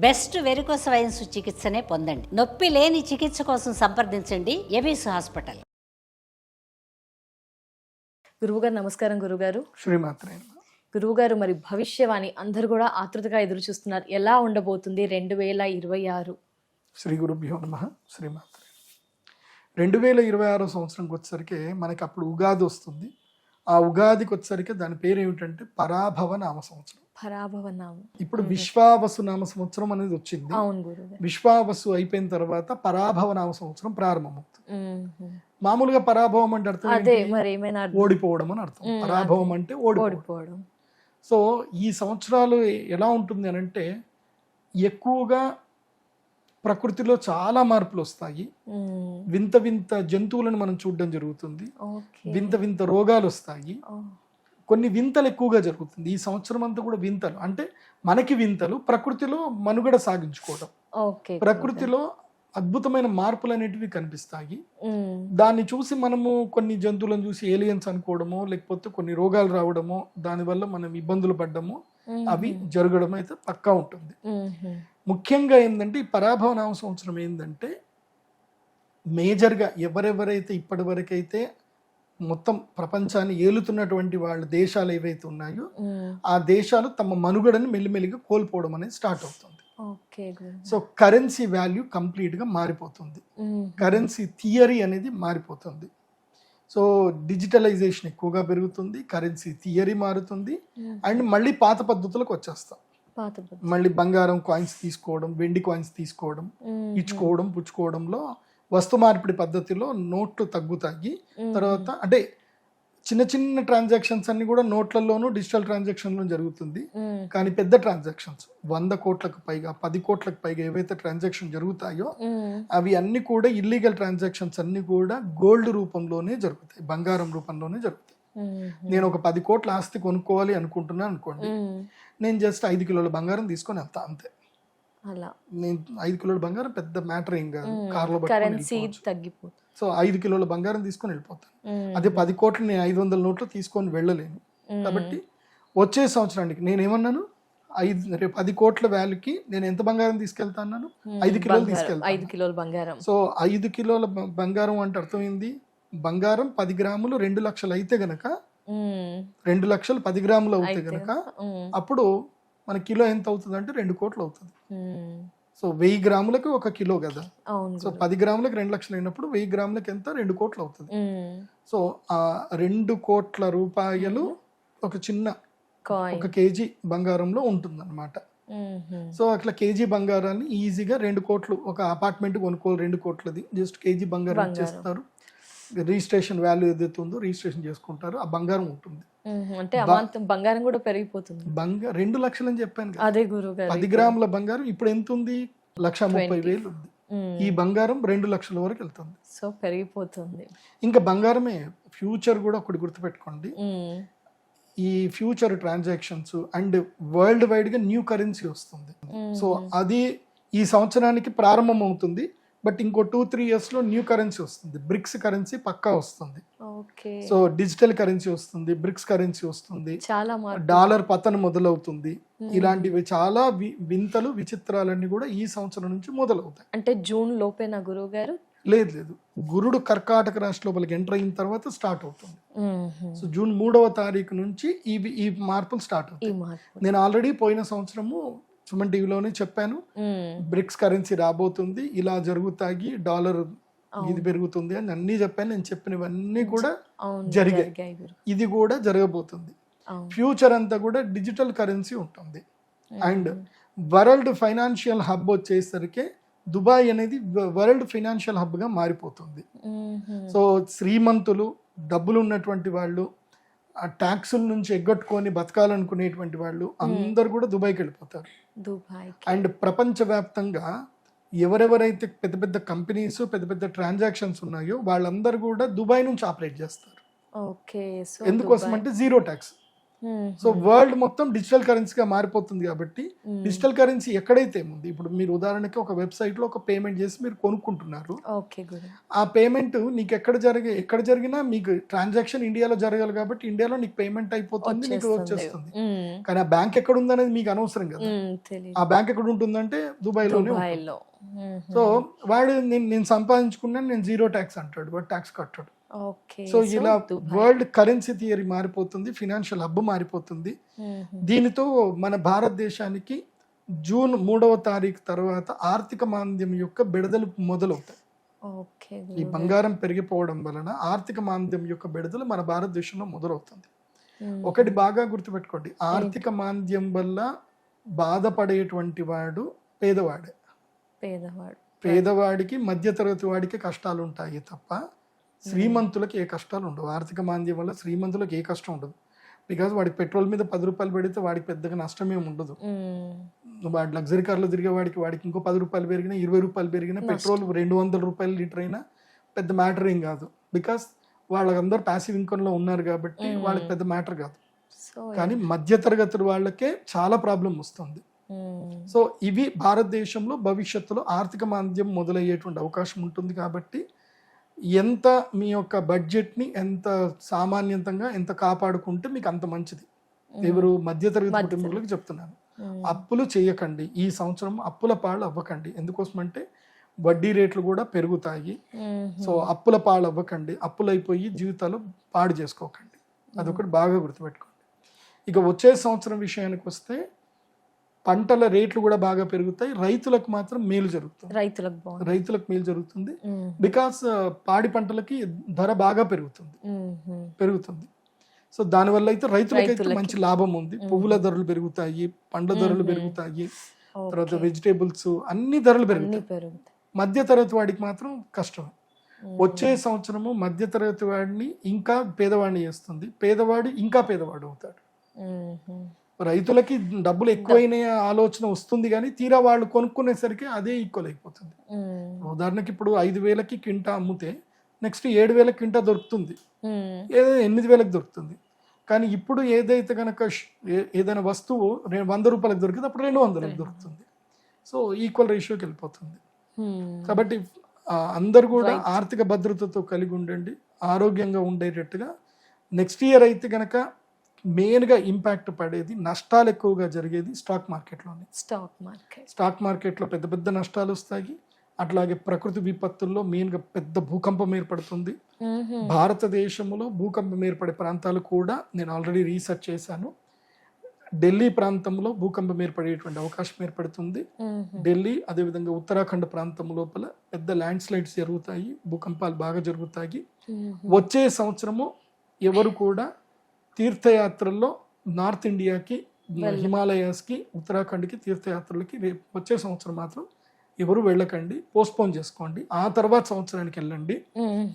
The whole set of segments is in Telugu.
బెస్ట్ వెరికోస్ వెయిన్స్ చికిత్సనే పొందండి. నొప్పి లేని చికిత్స కోసం సంప్రదించండి ఎబిస్ హాస్పిటల్. గురువుగారు నమస్కారం. గురుగారు శ్రీమాత్రే. గురువుగారు, మరి భవిష్యవాణి అందరూ కూడా ఆతృతగా ఎదురు చూస్తున్నారు. ఎలా ఉండబోతుంది 2026? శ్రీ గురుభ్యో నమః. శ్రీమాత్రే. 2026 సంవత్సరంకి వచ్చేసరికి మనకి అప్పుడు ఉగాది వస్తుంది. ఆ ఉగాదికి వచ్చేసరికి దాని పేరు ఏమిటంటే పరాభవ నామ సంవత్సరం. పరాభవ నామం. ఇప్పుడు విశ్వావసు నామ సంవత్సరం అనేది వచ్చింది. అవును గురుగారు. విశ్వావసు అయిపోయిన తర్వాత పరాభవ నామ సంవత్సరం ప్రారంభమవుతుంది. మామూలుగా పరాభవం అంటే అర్థం అదే, మరి ఏమైనా ఓడిపోవడం అని అర్థం. పరాభవం అంటే ఓడిపోవడం. సో ఈ సంవత్సరాలు ఎలా ఉంటుంది అని అంటే ఎక్కువగా ప్రకృతిలో చాలా మార్పులు వస్తాయి. వింత వింత జంతువులను మనం చూడడం జరుగుతుంది. వింత వింత రోగాలు వస్తాయి. కొన్ని వింతలు ఎక్కువగా జరుగుతుంది ఈ సంవత్సరం అంతా కూడా. వింతలు అంటే మనకి వింతలు, ప్రకృతిలో మనుగడ సాగించుకోవడం. ప్రకృతిలో అద్భుతమైన మార్పులు అనేటివి కనిపిస్తాయి. దాన్ని చూసి మనము కొన్ని జంతువులను చూసి ఏలియన్స్ అనుకోవడమో, లేకపోతే కొన్ని రోగాలు రావడమో, దానివల్ల మనం ఇబ్బందులు పడ్డము, అవి జరగడం అయితే పక్కా ఉంటుంది. ముఖ్యంగా ఏంటంటే ఈ పరాభవ నామ సంవత్సరం ఏంటంటే మేజర్గా ఎవరెవరైతే ఇప్పటి వరకైతే మొత్తం ప్రపంచాన్ని ఏలుతున్నటువంటి వాళ్ళ దేశాలు ఏవైతే ఉన్నాయో ఆ దేశాలు తమ మనుగడని మెల్లిమెల్లిగా కోల్పోవడం అనేది స్టార్ట్ అవుతుంది. సో కరెన్సీ వాల్యూ కంప్లీట్గా మారిపోతుంది. కరెన్సీ థియరీ అనేది మారిపోతుంది. సో డిజిటలైజేషన్ ఎక్కువగా పెరుగుతుంది, కరెన్సీ థియరీ మారుతుంది. అండ్ మళ్ళీ పాత పద్ధతులకు వచ్చేస్తాం. మళ్ళీ బంగారం కాయిన్స్ తీసుకోవడం, వెండి కాయిన్స్ తీసుకోవడం, ఇచ్చుకోవడం, పుచ్చుకోవడంలో వస్తు మార్పిడి పద్ధతిలో నోట్లు తగ్గుతాయి. తర్వాత అంటే చిన్న చిన్న ట్రాన్సాక్షన్స్ అన్ని కూడా నోట్లలోనూ డిజిటల్ ట్రాన్సాక్షన్లో జరుగుతుంది. కానీ పెద్ద ట్రాన్సాక్షన్స్ 100 కోట్లకు పైగా 10 కోట్లకు పైగా ఏవైతే ట్రాన్సాక్షన్ జరుగుతాయో అవి అన్ని కూడా ఇల్లీగల్ ట్రాన్సాక్షన్స్ అన్ని కూడా గోల్డ్ రూపంలోనే జరుగుతాయి, బంగారం రూపంలోనే జరుగుతాయి. నేను ఒక 10 కోట్ల ఆస్తి కొనుక్కోవాలి అనుకుంటున్నాను అనుకోండి, నేను జస్ట్ 5 కిలోల బంగారం తీసుకొని వెళ్తా అంతే. నేను 5 కిలోల బంగారం పెద్ద మ్యాటర్ ఏం కాదు, కార్లో తగ్గిపోతుంది. సో 5 కిలోల బంగారం తీసుకొని వెళ్ళిపోతాను. అదే 10 కోట్లు నేను 500 నోట్లు తీసుకొని వెళ్ళలేను. కాబట్టి వచ్చే సంవత్సరానికి నేనేమన్నాను, 10 కోట్ల వాల్యూకి నేను ఎంత బంగారం తీసుకెళ్తాను, 5 కిలోలు తీసుకెళ్తాను. 5 కిలోల బంగారం. సో 5 కిలోల బంగారం అంటే అర్థమైంది, బంగారం 10 గ్రాములు 2 లక్షలు అయితే గనక, 2 లక్షలు 10 గ్రాములు అవుతాయి గనక అప్పుడు మన కిలో ఎంత అవుతుంది అంటే 2 కోట్లు అవుతుంది. సో 1000 గ్రాములకు 1 కిలో కదా. సో 10 గ్రాములకు 2 లక్షలు అయినప్పుడు 1000 గ్రాములకు ఎంత 2 కోట్లు అవుతుంది. సో ఆ 2 కోట్ల రూపాయలు ఒక చిన్న 1 కేజీ బంగారంలో ఉంటుంది అనమాట. సో అట్లా కేజీ బంగారాన్ని ఈజీగా 2 కోట్లు, ఒక అపార్ట్మెంట్ కొనుక్కోవాలి 2 కోట్లది, జస్ట్ కేజీ బంగారం చేస్తారు. రిజిస్ట్రేషన్ వాల్యూ ఏదైతే ఉందో రిజిస్ట్రేషన్ చేసుకుంటారు, ఆ బంగారం ఉంటుంది. అంటే బంగారం కూడా పెరిగిపోతుంది. 2 లక్షలు అని చెప్పాను కదా. అదే గురుగారు, 10 గ్రాముల బంగారం ఇప్పుడు ఎంత ఉంది, 1,30,000 ఉంది. ఈ బంగారం 2 లక్షల వరకు వెళ్తుంది. సో పెరిగిపోతుంది. ఇంకా బంగారమే ఫ్యూచర్ కూడా ఒకటి గుర్తుపెట్టుకోండి, ఈ future transactions and world wide గా న్యూ కరెన్సీ వస్తుంది. సో అది ఈ సంవత్సరానికి ప్రారంభం అవుతుంది. బట్ ఇంకో 2-3 years లో న్యూ కరెన్సీ వస్తుంది. బ్రిక్స్ కరెన్సీ పక్కా వస్తుంది. సో డిజిటల్ కరెన్సీ వస్తుంది, బ్రిక్స్ కరెన్సీ వస్తుంది, డాలర్ పతనం మొదలవుతుంది. ఇలాంటివి చాలా వింతలు విచిత్రాలన్నీ కూడా ఈ సంవత్సరం నుంచి మొదలవుతాయి. అంటే జూన్ లోపేనా గురువు గారు? లేదు, గురుడు కర్కాటక రాశి లోపలికి ఎంటర్ అయిన తర్వాత స్టార్ట్ అవుతుంది. సో జూన్ 3వ తారీఖు నుంచి ఈ మార్పులు స్టార్ట్ అవుతాయి. నేను ఆల్రెడీ పోయిన సంవత్సరము సుమన్ టీవీలోనే చెప్పాను, బ్రిక్స్ కరెన్సీ రాబోతుంది, ఇలా జరుగుతాయి, డాలర్ ఇది పెరుగుతుంది అని అన్ని చెప్పాను. నేను చెప్పినవన్నీ కూడా జరిగాయి. ఇది కూడా జరగబోతుంది. ఫ్యూచర్ అంతా కూడా డిజిటల్ కరెన్సీ ఉంటుంది. అండ్ వరల్డ్ ఫైనాన్షియల్ హబ్ వచ్చేసరికి దుబాయ్ అనేది వరల్డ్ ఫైనాన్షియల్ హబ్ గా మారిపోతుంది. సో శ్రీమంతులు, డబ్బులు ఉన్నటువంటి వాళ్ళు, ఆ ట్యాక్సుల నుంచి ఎగ్గొట్టుకొని బతకాలనుకునేటువంటి వాళ్ళు అందరు కూడా దుబాయ్కి వెళ్ళిపోతారు. అండ్ ప్రపంచవ్యాప్తంగా ఎవరెవరైతే పెద్ద పెద్ద కంపెనీస్, పెద్ద పెద్ద ట్రాన్సాక్షన్స్ ఉన్నాయో వాళ్ళందరూ కూడా దుబాయ్ నుంచి ఆపరేట్ చేస్తారు. ఎందుకోసం అంటే జీరో ట్యాక్స్. సో వరల్డ్ మొత్తం డిజిటల్ కరెన్సీగా మారిపోతుంది కాబట్టి డిజిటల్ కరెన్సీ ఎక్కడైతే ఉంది, ఇప్పుడు మీరు ఉదాహరణకి ఒక వెబ్సైట్ లో ఒక పేమెంట్ చేసి మీరు కొనుక్కుంటున్నారు, ఓకే గురు. ఆ పేమెంట్ నీకు ఎక్కడ జరిగినా మీకు ట్రాన్సాక్షన్ ఇండియాలో జరగాలి కాబట్టి ఇండియాలో నీకు పేమెంట్ అయిపోతుంది, నీకు వచ్చేస్తుంది. కానీ ఆ బ్యాంక్ ఎక్కడ ఉందనేది మీకు అనవసరం కదా. ఆ బ్యాంక్ ఎక్కడ ఉంటుందంటే దుబాయ్లోనే ఉంటుంది. సో వాడు నేను సంపాదించుకున్నాను, నేను 0 ట్యాక్స్ అంటాడు, వాడు ట్యాక్స్ కట్టాడు. సో ఇలా వరల్డ్ కరెన్సీ థియరీ మారిపోతుంది, ఫినాన్షియల్ హబ్ మారిపోతుంది. దీనితో మన భారతదేశానికి జూన్ 3వ తారీఖు తర్వాత ఆర్థిక మాంద్యం యొక్క బెడదలు మొదలవుతాయి. ఈ బంగారం పెరిగిపోవడం వలన ఆర్థిక మాంద్యం యొక్క బెడదలు మన భారతదేశంలో మొదలవుతుంది. ఒకటి బాగా గుర్తుపెట్టుకోండి, ఆర్థిక మాంద్యం వల్ల బాధపడేటువంటి వాడు పేదవాడే. పేదవాడికి మధ్యతరగతి వాడికి కష్టాలు ఉంటాయి తప్ప శ్రీమంతులకి ఏ కష్టాలు ఉండవు. ఆర్థిక మాంద్యం వల్ల శ్రీమంతులకు ఏ కష్టం ఉండదు. బికాజ్ వాడికి పెట్రోల్ మీద 10 రూపాయలు పెడితే వాడికి పెద్దగా నష్టమేం ఉండదు. వాడు లగ్జరీ కార్లో తిరిగే వాడికి ఇంకో 10 రూపాయలు పెరిగినా 20 రూపాయలు పెరిగినా పెట్రోల్ 200 రూపాయలు లీటర్ అయినా పెద్ద మ్యాటర్ ఏం కాదు. బికాస్ వాళ్ళందరూ ప్యాసివ్ ఇన్కమ్ లో ఉన్నారు కాబట్టి వాళ్ళకి పెద్ద మ్యాటర్ కాదు. కానీ మధ్యతరగతి వాళ్ళకే చాలా ప్రాబ్లం వస్తుంది. సో ఇవి భారతదేశంలో భవిష్యత్తులో ఆర్థిక మాంద్యం మొదలయ్యేటువంటి అవకాశం ఉంటుంది. కాబట్టి ఎంత మీ యొక్క బడ్జెట్ని ఎంత సామాన్యంతంగా ఎంత కాపాడుకుంటే మీకు అంత మంచిది. ఎవరు మధ్యతరగతి కుటుంబాలకు చెప్తున్నాను, అప్పులు చేయకండి. ఈ సంవత్సరం అప్పుల పాలు అవ్వకండి. ఎందుకోసం అంటే వడ్డీ రేట్లు కూడా పెరుగుతాయి. సో అప్పుల పాలు అవ్వకండి, అప్పులు అయిపోయి జీవితాలు పాడు చేసుకోకండి. అదొకటి బాగా గుర్తుపెట్టుకోండి. ఇక వచ్చే సంవత్సరం విషయానికి వస్తే పంటల రేట్లు కూడా బాగా పెరుగుతాయి. రైతులకు మాత్రం మేలు జరుగుతుంది. రైతులకు మేలు జరుగుతుంది. బికాస్ పాడి పంటలకి ధర బాగా పెరుగుతుంది. సో దానివల్ల అయితే రైతులకైతే మంచి లాభం ఉంది. పువ్వుల ధరలు పెరుగుతాయి, పండ్ల ధరలు పెరుగుతాయి, తర్వాత వెజిటేబుల్స్ అన్ని ధరలు పెరుగుతాయి. మధ్యతరగతి వాడికి మాత్రం కష్టం. వచ్చే సంవత్సరము మధ్యతరగతి వాడిని ఇంకా పేదవాడిని చేస్తుంది. పేదవాడు ఇంకా పేదవాడు అవుతాడు. రైతులకి డబ్బులు ఎక్కువైన ఆలోచన వస్తుంది, కానీ తీరా వాళ్ళు కొనుక్కునేసరికి అదే ఈక్వల్ అయిపోతుంది. ఉదాహరణకి ఇప్పుడు 5,000కి కింటా అమ్మితే నెక్స్ట్ 7,000 కింటా దొరుకుతుంది, ఏదో 8,000కి దొరుకుతుంది. కానీ ఇప్పుడు ఏదైతే కనుక ఏదైనా వస్తువు 100 రూపాయలకు దొరికితే అప్పుడు 200కి దొరుకుతుంది. సో ఈక్వల్ రేషియోకి వెళ్ళిపోతుంది. కాబట్టి అందరు కూడా ఆర్థిక భద్రతతో కలిగి ఉండండి, ఆరోగ్యంగా ఉండేటట్టుగా. నెక్స్ట్ ఇయర్ అయితే కనుక మెయిన్గా ఇంపాక్ట్ పడేది, నష్టాలు ఎక్కువగా జరిగేది స్టాక్ మార్కెట్లో పెద్ద పెద్ద నష్టాలు వస్తాయి. అట్లాగే ప్రకృతి విపత్తుల్లో మెయిన్గా పెద్ద భూకంపం ఏర్పడుతుంది. భారతదేశంలో భూకంపం ఏర్పడే ప్రాంతాలు కూడా నేను ఆల్రెడీ రీసెర్చ్ చేశాను. ఢిల్లీ ప్రాంతంలో భూకంపం ఏర్పడేటువంటి అవకాశం ఏర్పడుతుంది. ఢిల్లీ అదేవిధంగా ఉత్తరాఖండ్ ప్రాంతం లోపల పెద్ద ల్యాండ్ స్లైడ్స్ జరుగుతాయి, భూకంపాలు బాగా జరుగుతాయి. వచ్చే సంవత్సరము ఎవరు కూడా తీర్థయాత్రల్లో నార్త్ ఇండియాకి, హిమాలయాస్కి, ఉత్తరాఖండ్కి తీర్థయాత్రలకి రేపు వచ్చే సంవత్సరం మాత్రం ఎవరు వెళ్ళకండి, పోస్ట్పోన్ చేసుకోండి. ఆ తర్వాత సంవత్సరానికి వెళ్ళండి.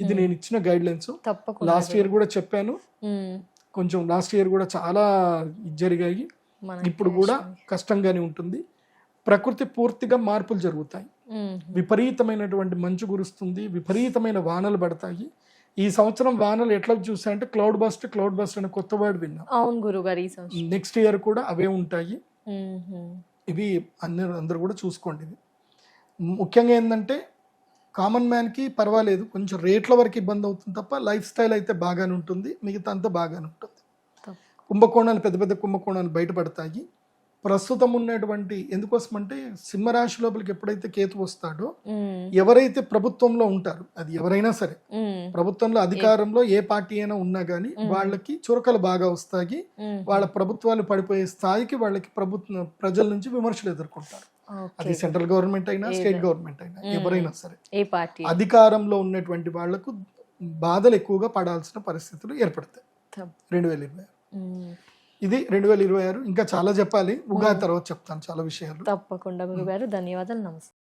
ఇది నేను ఇచ్చిన గైడ్ లైన్స్. లాస్ట్ ఇయర్ కూడా చెప్పాను, కొంచెం లాస్ట్ ఇయర్ కూడా చాలా జరిగాయి. ఇప్పుడు కూడా కష్టంగానే ఉంటుంది. ప్రకృతి పూర్తిగా మార్పులు జరుగుతాయి. విపరీతమైనటువంటి మంచు కురుస్తుంది, విపరీతమైన వానలు పడతాయి. ఈ సంవత్సరం వానలు ఎట్లా చూసాయంటే క్లౌడ్ బస్ట్ అనే కొత్త వర్డ్ విన్నాం. అవును గురుగారు. నెక్స్ట్ ఇయర్ కూడా అవే ఉంటాయి. ఇవి అందరూ కూడా చూసుకోండి. ఇవి ముఖ్యంగా ఏంటంటే కామన్ మ్యాన్కి పర్వాలేదు, కొంచెం రేట్ల వరకు ఇబ్బంది అవుతుంది తప్ప లైఫ్ స్టైల్ అయితే బాగానే ఉంటుంది, మిగతా అంతా బాగానే ఉంటుంది. కుంభకోణాలు, పెద్ద పెద్ద కుంభకోణాలు బయటపడతాయి. ప్రస్తుతం ఉన్నటువంటి ఎందుకోసం అంటే సింహరాశి లోపలికి ఎప్పుడైతే కేతు వస్తాడో, ఎవరైతే ప్రభుత్వంలో ఉంటారు, అది ఎవరైనా సరే, ప్రభుత్వంలో అధికారంలో ఏ పార్టీ అయినా ఉన్నా గానీ వాళ్ళకి చురకలు బాగా వస్తాయి. వాళ్ళ ప్రభుత్వాలు పడిపోయే స్థాయికి వాళ్ళకి ప్రజల నుంచి విమర్శలు ఎదుర్కొంటారు. అది సెంట్రల్ గవర్నమెంట్ అయినా స్టేట్ గవర్నమెంట్ అయినా ఎవరైనా సరే, అధికారంలో ఉన్నటువంటి వాళ్లకు బాధలు ఎక్కువగా పడాల్సిన పరిస్థితులు ఏర్పడతాయి 2026. ఇది 2026. ఇంకా చాలా చెప్పాలి, ఉగాది తర్వాత చెప్తాను చాలా విషయాలు. తప్పకుండా గురుగారు, ధన్యవాదాలు, నమస్తే.